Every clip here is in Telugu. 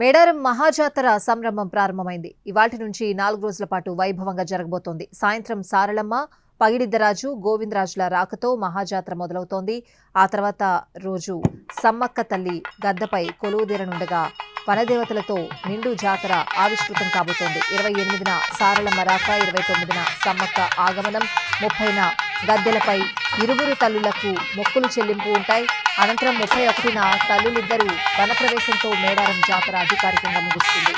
మేడారం మహాజాతర సంరంభం ప్రారంభమైంది. ఇవాల్టి నుంచి 4 రోజుల పాటు వైభవంగా జరగబోతోంది. సాయంత్రం సారళమ్మ, పగిడిద్దరాజు, గోవిందరాజుల రాకతో మహాజాతర మొదలవుతోంది. ఆ తర్వాత రోజు సమ్మక్క తల్లి గద్దపై కొలువుదీరనుండగా వనదేవతలతో నిండు జాతర ఆవిష్కృతం కాబోతోంది. 28న సారళమ్మ రాక, 29న సమ్మక్క ఆగమనం, 30న గద్దెలపై ఇరువురు తల్లులకు మొక్కులు చెల్లింపు ఉంటాయి. అనంతరం 31న తల్లులిద్దరూ వనప్రవేశంతో మేడారం జాతర అధికారికంగా ముగుస్తుంది.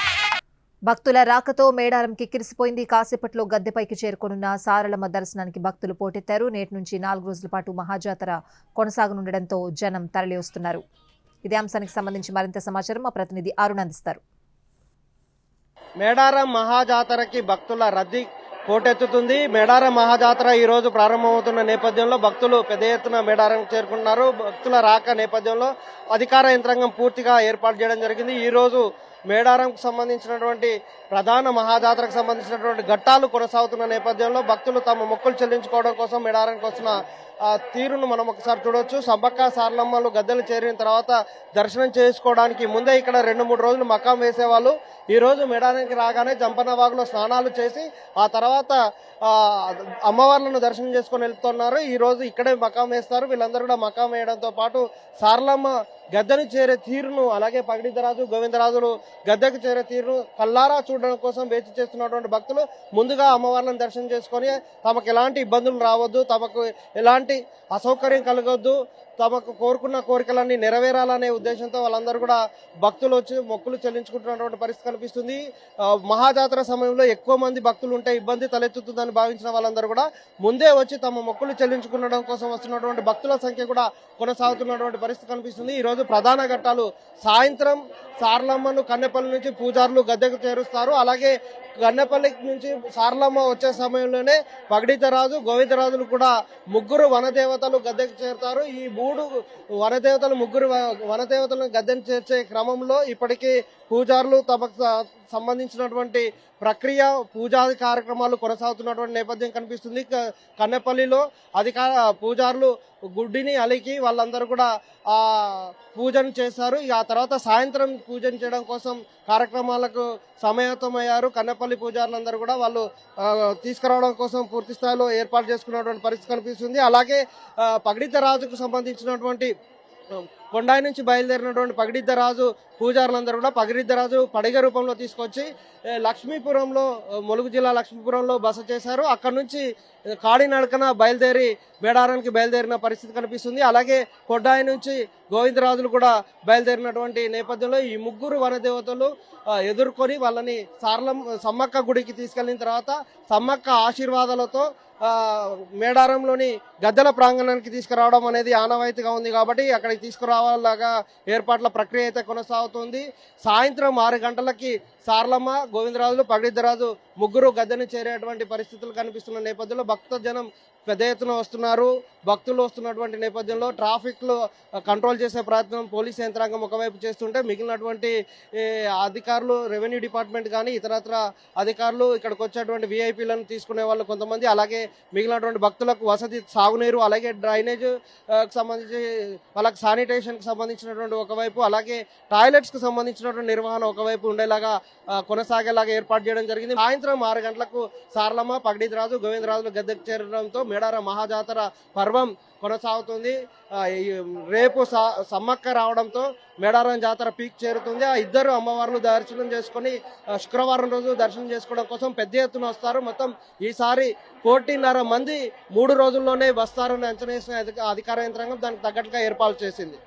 భక్తుల రాకతో మేడారం కిక్కిరిసిపోయింది. కాసేపట్లో గద్దెపైకి చేరుకోనున్న సారళమ్మ దర్శనానికి భక్తులు పోటెత్తారు. నేటి నుంచి 4 రోజుల పాటు మహాజాతర కొనసాగనుండటంతో జనం తరలి వస్తున్నారు. ఇదే అంశానికి సంబంధించి మరింత సమాచారం మా ప్రతినిధి అరుణ్ అందిస్తారు. మేడారం మహాజాతరకి భక్తుల రద్దీ పోటెత్తుతుంది. మేడారం మహాజాతర ఈ రోజు ప్రారంభమవుతున్న నేపథ్యంలో భక్తులు పెద్ద ఎత్తున మేడారం చేరుకుంటున్నారు. భక్తుల రాక నేపథ్యంలో అధికార యంత్రాంగం పూర్తిగా ఏర్పాటు చేయడం జరిగింది. ఈ రోజు మేడారంకు సంబంధించినటువంటి ప్రధాన మహాజాతరకు సంబంధించినటువంటి ఘట్టాలు కొనసాగుతున్న నేపథ్యంలో భక్తులు తమ మొక్కులు చెల్లించుకోవడం కోసం మేడారంకి వచ్చిన తీరును మనం ఒకసారి చూడొచ్చు. సమ్మక్క సారలమ్మలు గద్దెలు చేరిన తర్వాత దర్శనం చేసుకోవడానికి ముందే ఇక్కడ 2-3 రోజులు మకాం వేసేవాళ్ళు. ఈ రోజు మేడారానికి రాగానే జంపన్నవాగులో స్నానాలు చేసి ఆ తర్వాత అమ్మవార్లను దర్శనం చేసుకొని వెళ్తున్నారు. ఈ రోజు ఇక్కడే మకాం వేస్తారు. వీళ్ళందరూ కూడా మకాం వేయడంతో పాటు సారలమ్మ గద్దెను చేరే తీరును, అలాగే పగిడిద్దరాజు, గోవిందరాజులు గద్దెకు చేరే తీరును కల్లారా చూడడం కోసం వేచి చేస్తున్నటువంటి భక్తులు ముందుగా అమ్మవార్లను దర్శనం చేసుకొని తమకు ఎలాంటి ఇబ్బందులు రావద్దు, తమకు ఎలాంటి అసౌకర్యం కలగొద్దు, తమకు కోరుకున్న కోరికలన్నీ నెరవేరాలనే ఉద్దేశంతో వాళ్ళందరూ కూడా భక్తులు వచ్చి మొక్కులు చెల్లించుకుంటున్నటువంటి పరిస్థితి కనిపిస్తుంది. మహాజాతర సమయంలో ఎక్కువ మంది భక్తులు ఉంటే ఇబ్బంది తలెత్తుతుందని భావించిన వాళ్ళందరూ కూడా ముందే వచ్చి తమ మొక్కులు చెల్లించుకునడం కోసం వస్తున్నటువంటి భక్తుల సంఖ్య కూడా కొనసాగుతున్నటువంటి పరిస్థితి కనిపిస్తుంది. ఈ రోజు ప్రధాన ఘట్టాలు సాయంత్రం సారలమ్మను కన్నెపల్లి నుంచి పూజారులు గద్దెకు చేరుస్తారు. అలాగే గన్నెపల్లి నుంచి సారలమ్మ వచ్చే సమయంలోనే పగిడిద్దరాజు, గోవిందరాజులు కూడా ముగ్గురు వనదేవతలు గద్దెకు చేరుతారు. ఈ 3 వనదేవతలు, ముగ్గురు వనదేవతలను గద్దెను చేర్చే క్రమంలో ఇప్పటికీ పూజారులు తమకు సంబంధించినటువంటి ప్రక్రియ, పూజాది కార్యక్రమాలు కొనసాగుతున్నటువంటి నేపథ్యం కనిపిస్తుంది. కన్నెపల్లిలో పూజారులు గుడ్డిని అలికి వాళ్ళందరూ కూడా పూజను చేశారు. ఆ తర్వాత సాయంత్రం పూజను చేయడం కోసం కార్యక్రమాలకు సమాయత్తమయ్యారు. కన్నెపల్లి పూజారులందరూ కూడా వాళ్ళు తీసుకురావడం కోసం పూర్తి స్థాయిలో ఏర్పాటు చేసుకున్నటువంటి పరిస్థితి కనిపిస్తుంది. అలాగే పగిడిద్దరాజుకు సంబంధించినటువంటి కొండాయి నుంచి బయలుదేరినటువంటి పగిడిద్దరాజు పూజారులందరూ కూడా పగిడిద్దరాజు పడిగ రూపంలో తీసుకొచ్చి లక్ష్మీపురంలో, ములుగు జిల్లా లక్ష్మీపురంలో బస చేశారు. అక్కడ నుంచి కాడినడకన బయలుదేరి మేడారానికి బయలుదేరిన పరిస్థితి కనిపిస్తుంది. అలాగే కొండాయి నుంచి గోవిందరాజులు కూడా బయలుదేరినటువంటి నేపథ్యంలో ఈ ముగ్గురు వనదేవతలు ఎదుర్కొని వాళ్ళని సమ్మక్క గుడికి తీసుకెళ్లిన తర్వాత సమ్మక్క ఆశీర్వాదాలతో మేడారంలోని గద్దెల ప్రాంగణానికి తీసుకురావడం అనేది ఆనవాయితీగా ఉంది. కాబట్టి అక్కడికి తీసుకురావాలాగా ఏర్పాట్ల ప్రక్రియ అయితే కొనసాగుతుంది. సాయంత్రం 6 గంటలకి సారలమ్మ, గోవిందరాజులు, పగిడిద్దరాజు ముగ్గురు గద్దెను చేరేటువంటి పరిస్థితులు కనిపిస్తున్న నేపథ్యంలో భక్తజనం పెద్ద ఎత్తున వస్తున్నారు. భక్తులు వస్తున్నటువంటి నేపథ్యంలో ట్రాఫిక్లో కంట్రోల్ చేసే ప్రయత్నం పోలీస్ యంత్రాంగం ఒకవైపు చేస్తుంటే మిగిలినటువంటి అధికారులు, రెవెన్యూ డిపార్ట్మెంట్ కానీ ఇతరత్ర అధికారులు, ఇక్కడికి వచ్చేటువంటి విఐపీలను తీసుకునే వాళ్ళు కొంతమంది, అలాగే మిగిలినటువంటి భక్తులకు వసతి, సాగునీరు, అలాగే డ్రైనేజ్ సంబంధించి వాళ్ళకి శానిటేషన్కి సంబంధించినటువంటి ఒకవైపు, అలాగే టాయిలెట్స్కి సంబంధించినటువంటి నిర్వహణ ఒకవైపు ఉండేలాగా కొనసాగేలాగా ఏర్పాటు చేయడం జరిగింది. సాయంత్రం 6 గంటలకు సారలమ్మ, పగిడిద్దరాజు, గోవిందరాజులు గద్దెకు చేరడంతో మేడారం మహాజాతర పర్వం కొనసాగుతుంది. రేపు సమ్మక్క రావడంతో మేడారం జాతర పీక్ చేరుతుంది. ఆ ఇద్దరు అమ్మవార్లు దర్శనం చేసుకొని శుక్రవారం రోజు దర్శనం చేసుకోవడం కోసం పెద్ద ఎత్తున వస్తారు. మొత్తం ఈసారి 1,500 మంది 3 రోజుల్లోనే వస్తారని అంచనా వేసిన అధికార యంత్రాంగం దానికి తగ్గట్టుగా ఏర్పాటు చేసింది.